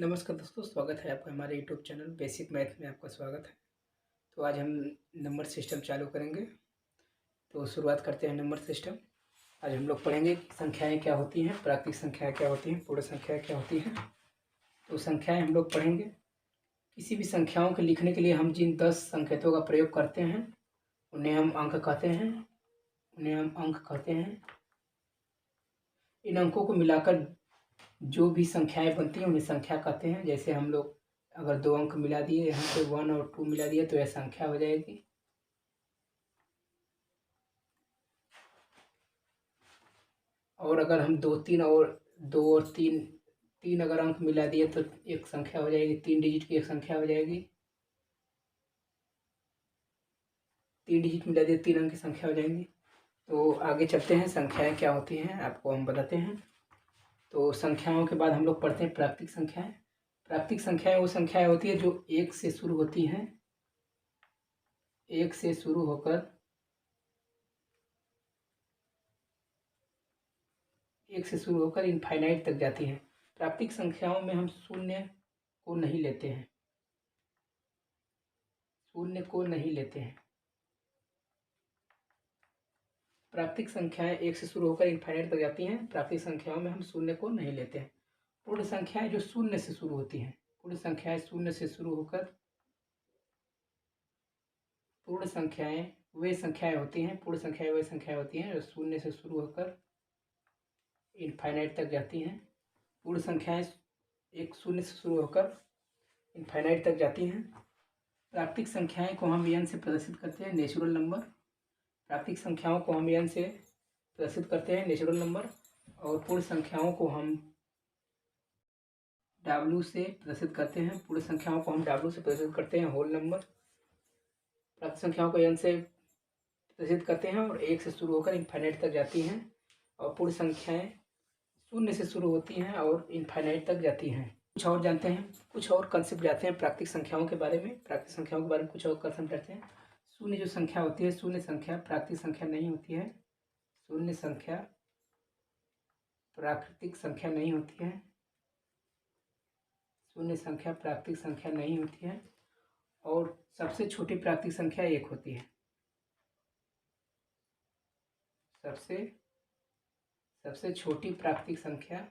नमस्कार दोस्तों, स्वागत है आपका हमारे यूट्यूब चैनल बेसिक मैथ में आपका स्वागत है। तो आज हम नंबर सिस्टम चालू करेंगे। तो शुरुआत करते हैं नंबर सिस्टम। आज हम लोग पढ़ेंगे कि संख्याएं क्या होती हैं, प्राकृतिक संख्याएं क्या होती हैं, पूर्ण संख्याएं क्या होती हैं। तो संख्याएं हम लोग पढ़ेंगे। किसी भी संख्याओं को लिखने के लिए हम जिन 10 संकेतों का प्रयोग करते हैं उन्हें हम अंक कहते हैं। इन अंकों को मिलाकर जो भी संख्याएं बनती हैं उन्हें संख्या कहते हैं। जैसे हम लोग अगर 2 अंक मिला दिए, यहाँ पे 1 और 2 मिला दिए तो यह संख्या हो जाएगी। और अगर हम 2 और 3 अगर अंक मिला दिए तो एक संख्या हो जाएगी, 3 डिजिट की एक संख्या हो जाएगी। 3 डिजिट मिला दिए 3 अंक की संख्या हो जाएंगी। तो आगे चलते हैं, संख्याएं क्या होती हैं आपको हम बताते हैं। तो संख्याओं के बाद हम लोग पढ़ते हैं प्राकृतिक संख्याएं। प्राकृतिक संख्याएं वो संख्याएं होती है जो 1 से शुरू होती हैं, 1 से शुरू होकर 1 से शुरू होकर इनफाइनाइट तक जाती हैं। प्राकृतिक संख्याओं में हम शून्य को नहीं लेते हैं, प्राकृतिक संख्याएं 1 से शुरू होकर इनफाइनाइट तक जाती हैं। प्राकृतिक संख्याओं में हम शून्य को नहीं लेते हैं। पूर्ण संख्याएं जो शून्य से शुरू होती हैं, पूर्ण संख्याएं शून्य से शुरू होकर पूर्ण संख्याएं वे संख्याएं होती हैं जो शून्य से शुरू होकर इनफाइनाइट तक जाती हैं। पूर्ण संख्याएं एक शून्य से शुरू होकर इनफाइनाइट तक जाती हैं। प्राकृतिक संख्याएं को हम n से प्रदर्शित करते हैं, नेचुरल नंबर। प्राकृतिक संख्याओं को हम n से प्रदर्शित करते हैं, नेचुरल नंबर। और पूर्ण संख्याओं को हम W से प्रदर्शित करते हैं, पूर्ण संख्याओं को हम W से प्रदर्शित करते हैं, होल नंबर। प्राकृतिक संख्याओं को n से प्रदर्शित करते हैं और 1 से शुरू होकर इनफाइनाइट तक जाती हैं। और पूर्ण संख्याएं शून्य से शुरू होती हैं और इनफाइनाइट तक जाती हैं। कुछ और जानते हैं, कुछ और कंसेप्ट जानते हैं प्राकृतिक संख्याओं के बारे में। प्राकृतिक संख्याओं के बारे में कुछ और कंसेप्ट जानते हैं। शून्य जो संख्या होती है, शून्य संख्या प्राकृतिक संख्या नहीं होती है। शून्य संख्या प्राकृतिक संख्या नहीं होती है। शून्य संख्या प्राकृतिक संख्या नहीं होती है। और सबसे छोटी प्राकृतिक संख्या 1 होती है। सबसे छोटी प्राकृतिक संख्या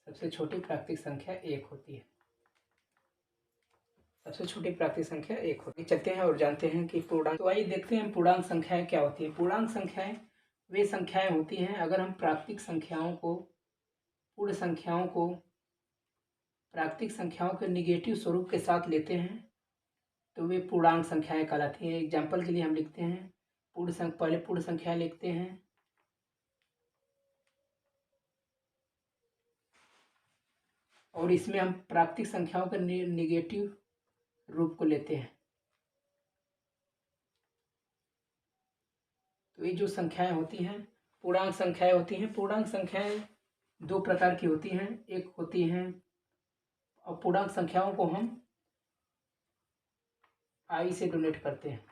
सबसे छोटी प्राकृतिक संख्या 1 होती है। सबसे छोटी प्राकृतिक संख्या 1 होती है। चलते हैं और जानते हैं कि पूर्णांक। तो आइए देखते हैं पूर्णांक संख्याएं क्या होती है। पूर्णांक संख्याएं वे संख्याएं होती हैं अगर हम प्राकृतिक संख्याओं के निगेटिव स्वरूप के साथ लेते हैं तो वे पूर्णांक संख्याएं कहलाती हैं। एग्जाम्पल के लिए हम लिखते हैं पहले पूर्ण संख्या लिखते हैं, और इसमें हम प्राकृतिक संख्याओं के निगेटिव रूप को लेते हैं। तो ये जो संख्याएं होती हैं पूर्णांक संख्याएं होती हैं। पूर्णांक संख्याएं 2 प्रकार की होती हैं। एक होती हैं, और पूर्णांक संख्याओं को हम i से डोनेट करते हैं,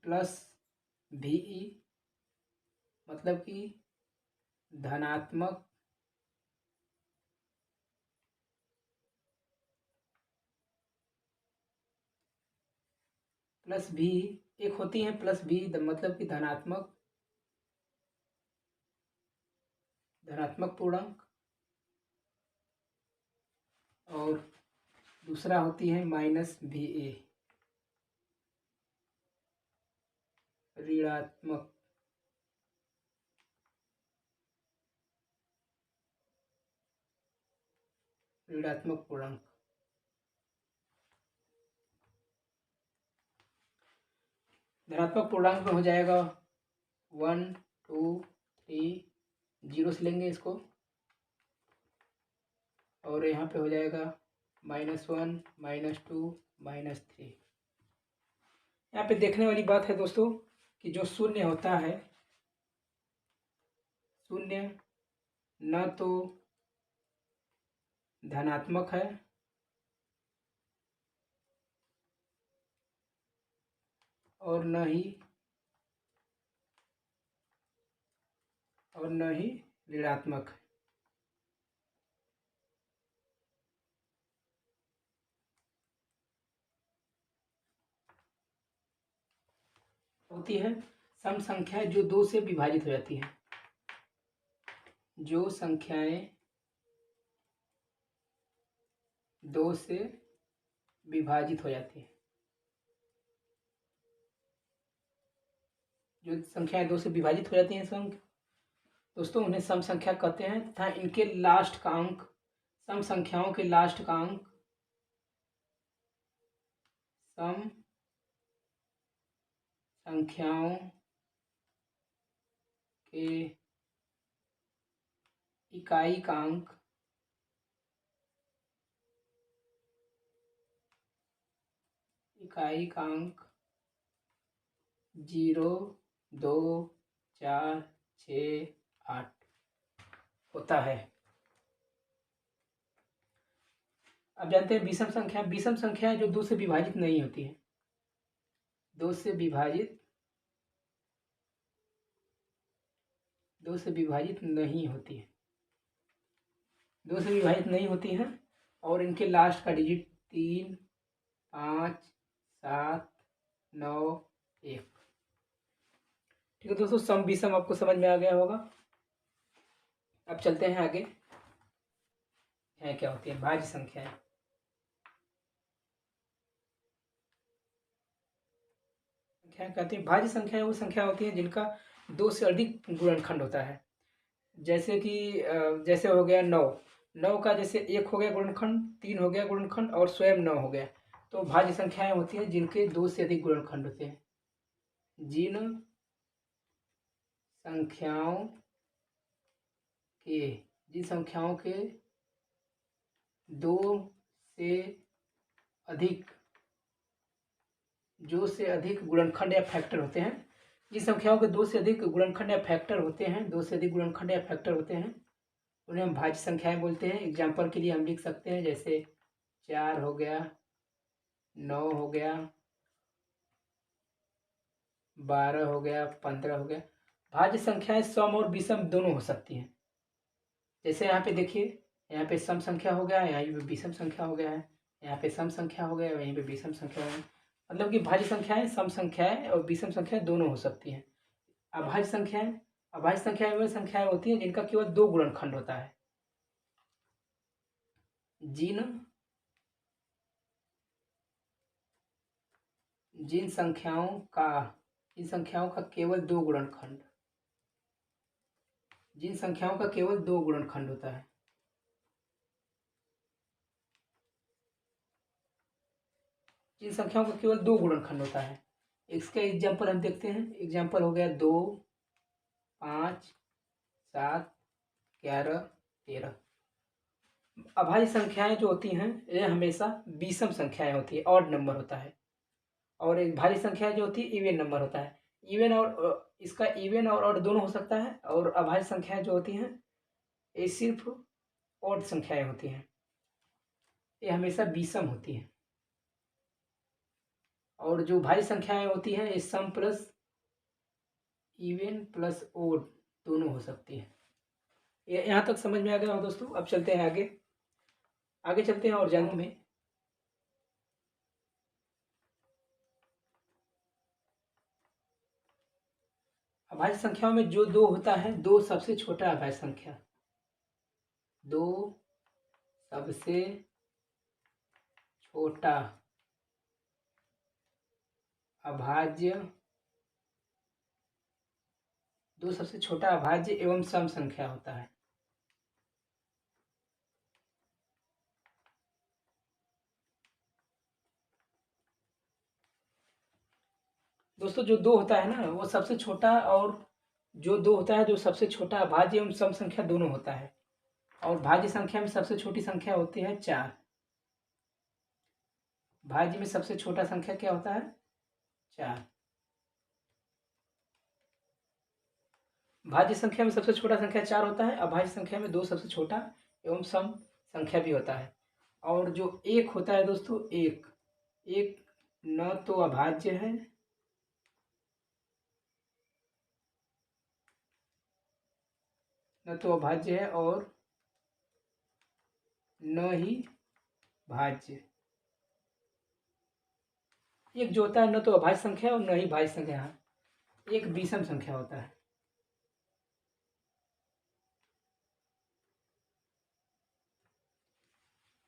प्लस VE मतलब कि धनात्मक प्लस भी। एक होती है प्लस भी मतलब कि धनात्मक पूर्णांक, और दूसरा होती है माइनस VA ऋणात्मक पूर्णांक। धनात्मक पूर्णांक में हो जाएगा 1 2 3, 0 से लेंगे इसको, और यहाँ पे हो जाएगा -1 -2 -3। यहाँ पे देखने वाली बात है दोस्तों कि जो शून्य होता है, शून्य न तो धनात्मक है और न ही ऋणात्मक है। होती है सम संख्या जो 2 से विभाजित हो जाती है। जो संख्याएं 2 से विभाजित हो जाती है, जो संख्याएं 2 से विभाजित हो जाती हैं संख्या दोस्तों, उन्हें सम संख्या कहते हैं तथा इनके लास्ट का अंक, सम संख्याओं के लास्ट का अंक सम संख्याओं के इकाई का अंक इकाई का अंक 0, 2, 4, 6, 8 होता है। अब जानते हैं विषम संख्या। विषम संख्या जो 2 से विभाजित नहीं होती है, 2 से विभाजित नहीं होती है, 2 से विभाजित नहीं होती है और इनके लास्ट का डिजिट 3, 5, 7, 9, 1। ठीक है दोस्तों, सम विषम आपको समझ में आ गया होगा। अब चलते हैं आगे, है क्या होती है भाज्य संख्याएं। क्या कहते हैं भाज्य संख्याएं? वो संख्या होती है जिनका 2 से अधिक गुणनखंड होता है। जैसे कि जैसे हो गया 9, 9 का जैसे 1 हो गया गुणनखंड, 3 हो गया गुणनखंड और स्वयं 9 हो गया। तो भाज्य संख्याएं होती हैं जिनके 2 से अधिक गुणनखंड होते हैं। जिन संख्याओं के 2 से अधिक गुणनखंड या फैक्टर होते हैं, जिन संख्याओं के 2 से अधिक गुणनखंड या फैक्टर होते हैं, 2 से अधिक गुणनखंड या फैक्टर होते हैं, उन्हें हम भाज्य संख्याएं बोलते हैं। एग्जाम्पल के लिए हम लिख सकते हैं जैसे 4 हो गया, 9 हो गया, 12 हो गया, 15 हो गया। भाज्य संख्याएं सम और विषम दोनों हो सकती हैं। जैसे यहाँ पे देखिए, यहाँ पे सम संख्या हो गया, यहाँ पे विषम संख्या हो गया है, यहाँ पे सम संख्या हो गया, यहीं पे विषम संख्या हो गया। मतलब कि भाज्य संख्याएं सम संख्याएं और विषम संख्याएं दोनों हो सकती हैं। अभाज्य संख्याएं वे संख्याएं होती हैं जिनका केवल 2 गुणनखंड होता है। जिन संख्याओं का केवल 2 गुणनखंड, जिन संख्याओं का केवल 2 गुणनखंड होता है, जिन संख्याओं का केवल 2 गुणनखंड होता है। इसका एग्जाम्पल हम देखते हैं। एग्जाम्पल हो गया 2, 5, 7, 11, 13। अभाज्य संख्याएं जो होती हैं ये हमेशा विषम संख्याएं होती है, ऑड नंबर होता है। और एक भाज्य संख्या जो होती है इवन नंबर होता है। इवन और इसका इवन और ऑड दोनों हो सकता है। और अभाज्य संख्याएं जो होती हैं ये सिर्फ ऑड संख्याएं होती हैं, ये हमेशा विषम होती हैं। और जो भाज्य संख्याएं होती हैं ये सम प्लस इवन प्लस ऑड दोनों हो सकती है। ये यहाँ तक समझ में आ गया हो दोस्तों। अब चलते हैं आगे चलते हैं और जानते हैं अभाज्य संख्याओं में जो 2 होता है, 2 सबसे छोटा अभाज्य संख्या, 2 सबसे छोटा अभाज्य, 2 सबसे छोटा अभाज्य एवं सम संख्या होता है। दोस्तों जो 2 होता है ना वो सबसे छोटा, और जो 2 होता है जो सबसे छोटा अभाज्य एवं सम संख्या दोनों होता है। और भाज्य संख्या में सबसे छोटी संख्या होती है 4। भाज्य में सबसे छोटा संख्या क्या होता है? 4। भाज्य संख्या में सबसे छोटा संख्या 4 होता है। अभाज्य संख्या में 2 सबसे छोटा एवं सम संख्या भी होता है। और जो 1 होता है दोस्तों, एक न तो अभाज्य है न तो अभाज्य है और न ही भाज्य। एक जो होता है न तो अभाज्य संख्या और न ही भाज्य संख्या, एक विषम संख्या होता है।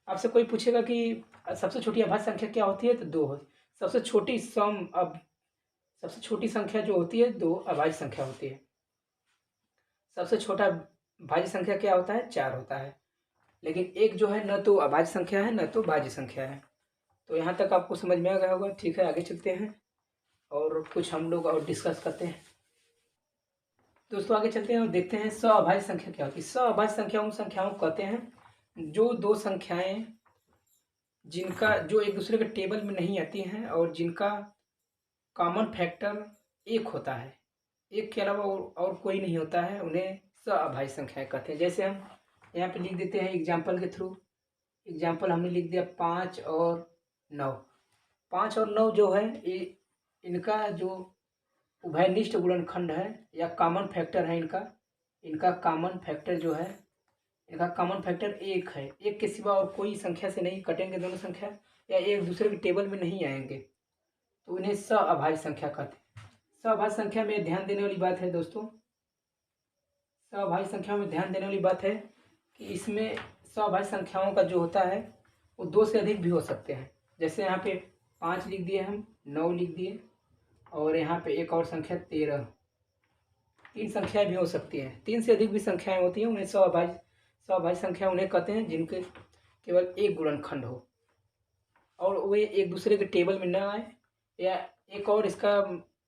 आपसे कोई पूछेगा कि सबसे छोटी अभाज्य संख्या क्या होती है, तो 2 हो। सबसे छोटी सबसे छोटी संख्या जो होती है 2 अभाज्य संख्या होती है। सबसे छोटा भाज्य संख्या क्या होता है, 4 होता है। लेकिन एक जो है न तो अभाज्य संख्या है न तो भाज्य संख्या है। तो यहाँ तक आपको समझ में आ गया होगा। ठीक है, आगे चलते हैं और कुछ हम लोग और डिस्कस करते हैं। दोस्तों आगे चलते हैं और देखते हैं सअभाज्य संख्या क्या होती है। सअभाज्य संख्या उन संख्याओं को कहते हैं जो दो संख्याएं जिनका जो एक दूसरे के टेबल में नहीं आती हैं और जिनका कॉमन फैक्टर एक होता है, एक के अलावा और कोई नहीं होता है, उन्हें सअभाज्य संख्याएं कहते हैं। जैसे हम यहाँ पे लिख देते हैं एग्जाम्पल के थ्रू। एग्जाम्पल हमने लिख दिया 5 और 9। 5 और 9 जो है इनका जो उभयनिष्ठ गुणनखंड है या कॉमन फैक्टर है, इनका कॉमन फैक्टर जो है, इनका कॉमन फैक्टर 1 है। एक के सिवा और कोई संख्या से नहीं कटेंगे दोनों संख्या, या एक दूसरे के टेबल में नहीं आएंगे, तो इन्हें सअभाज्य संख्या कहते हैं। सअभाज्य संख्या में ध्यान देने वाली बात है दोस्तों, सअभाज्य संख्या में ध्यान देने वाली बात है कि इसमें सअभाज्य संख्याओं का जो होता है वो 2 से अधिक भी हो सकते हैं। जैसे यहाँ पे 5 लिख दिए, हम 9 लिख दिए, और यहाँ पे एक और संख्या 13। 3 संख्याएं भी हो सकती हैं। 3 से अधिक भी संख्याएं होती हैं, उन्हें सअभाज्य संख्या उन्हें कहते हैं जिनके केवल एक गुणनखंड हो और वे एक दूसरे के टेबल में न आए। या एक और इसका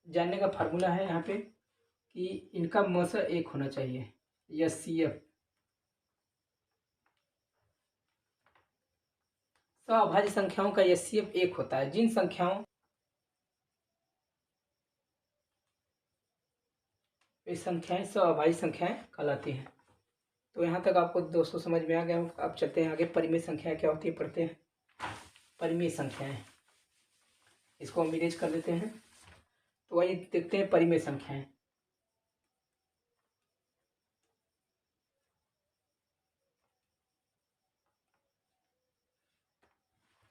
जानने का फार्मूला है यहाँ पे कि इनका मसा 1 होना चाहिए, HCF। सअभाज्य संख्याओं का HCF 1 होता है। जिन संख्याओं ये संख्याएं सअभाज्य संख्याएं कहलाती हैं। तो यहाँ तक आपको दोस्तों समझ में आ गया। अब चलते हैं आगे, परिमेय संख्याएं क्या होती है पढ़ते हैं। परिमेय संख्याएं, इसको हम इरेज कर देते हैं। तो आइए देखते हैं परिमेय संख्याएं।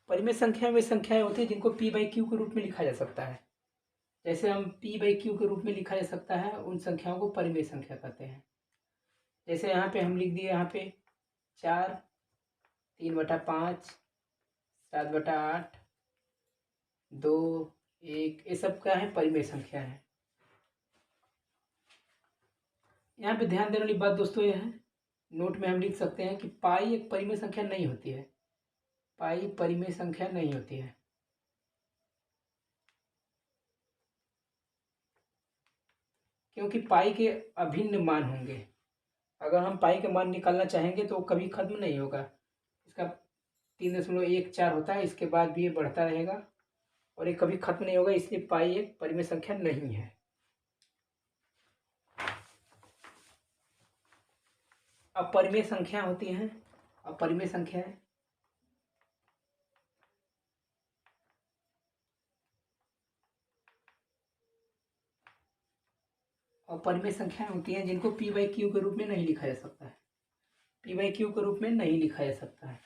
परिमेय संख्या वे संख्याएं होती है जिनको P/Q के रूप में लिखा जा सकता है। जैसे हम P/Q के रूप में लिखा जा सकता है, उन संख्याओं को परिमेय संख्या कहते हैं। जैसे यहाँ पे हम लिख दिए, यहाँ पे 4, 3/5, 7/8, 2, 1, ये सब क्या है, परिमेय संख्या है। यहाँ पे ध्यान देने वाली बात दोस्तों यह है, नोट में हम लिख सकते हैं कि पाई एक परिमेय संख्या नहीं होती है। पाई परिमेय संख्या नहीं होती है, क्योंकि पाई के अभिन्न मान होंगे। अगर हम पाई का मान निकालना चाहेंगे तो वो कभी खत्म नहीं होगा। इसका 3.14 होता है, इसके बाद भी ये बढ़ता रहेगा और ये कभी खत्म नहीं होगा, इसलिए पाई एक परिमेय संख्या नहीं है। अपरिमेय संख्या होती हैं। अपरिमेय संख्याएं अपरिमेय संख्याएं होती हैं जिनको P/Q के रूप में नहीं लिखा जा सकता है। P/Q के रूप में नहीं लिखा जा सकता है।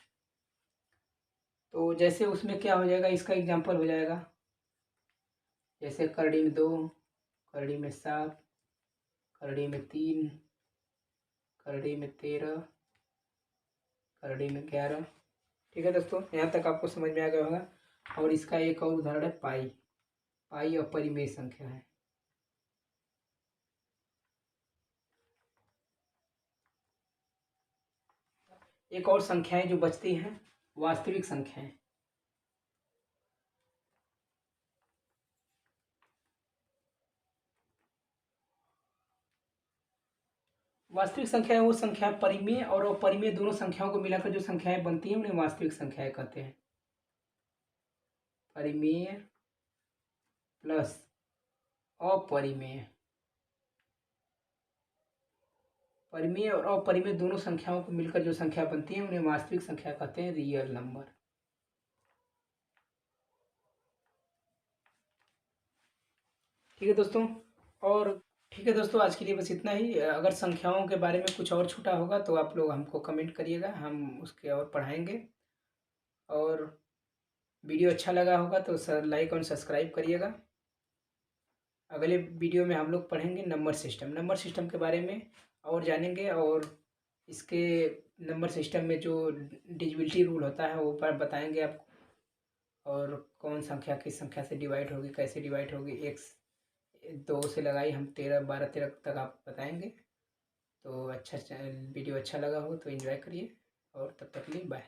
तो जैसे उसमें क्या हो जाएगा, इसका एग्जाम्पल हो जाएगा, जैसे करड़ी में 2, करड़ी में 7, करड़ी में 3, करड़ी में 13, करड़ी में 11। ठीक है दोस्तों, यहाँ तक आपको समझ में आ गया होगा। और इसका एक और उदाहरण है पाई। पाई अपरिमेय संख्या है। एक और संख्याएं जो बचती हैं, वास्तविक संख्याएं। वास्तविक संख्याएं वो संख्या, परिमेय और अपरिमेय दोनों संख्याओं को मिलाकर जो संख्याएं बनती हैं उन्हें वास्तविक संख्याएं कहते हैं। परिमेय प्लस अपरिमेय, परिमेय और अपरिमेय दोनों संख्याओं को मिलकर जो संख्या बनती है उन्हें वास्तविक संख्या कहते हैं, रियल नंबर। ठीक है दोस्तों, और ठीक है दोस्तों, आज के लिए बस इतना ही। अगर संख्याओं के बारे में कुछ और छूटा होगा तो आप लोग हमको कमेंट करिएगा, हम उसके और पढ़ाएंगे। और वीडियो अच्छा लगा होगा तो सर लाइक और सब्सक्राइब करिएगा। अगले वीडियो में हम लोग पढ़ेंगे नंबर सिस्टम के बारे में और जानेंगे, और इसके नंबर सिस्टम में जो डिजिबिलिटी रूल होता है वो पर बताएंगे आपको, और कौन संख्या किस संख्या से डिवाइड होगी, कैसे डिवाइड होगी, एक 2 से लगाई हम 13 12 13 तक आप बताएंगे। तो अच्छा वीडियो अच्छा लगा हो तो एंजॉय करिए, और तब तक के लिए बाय।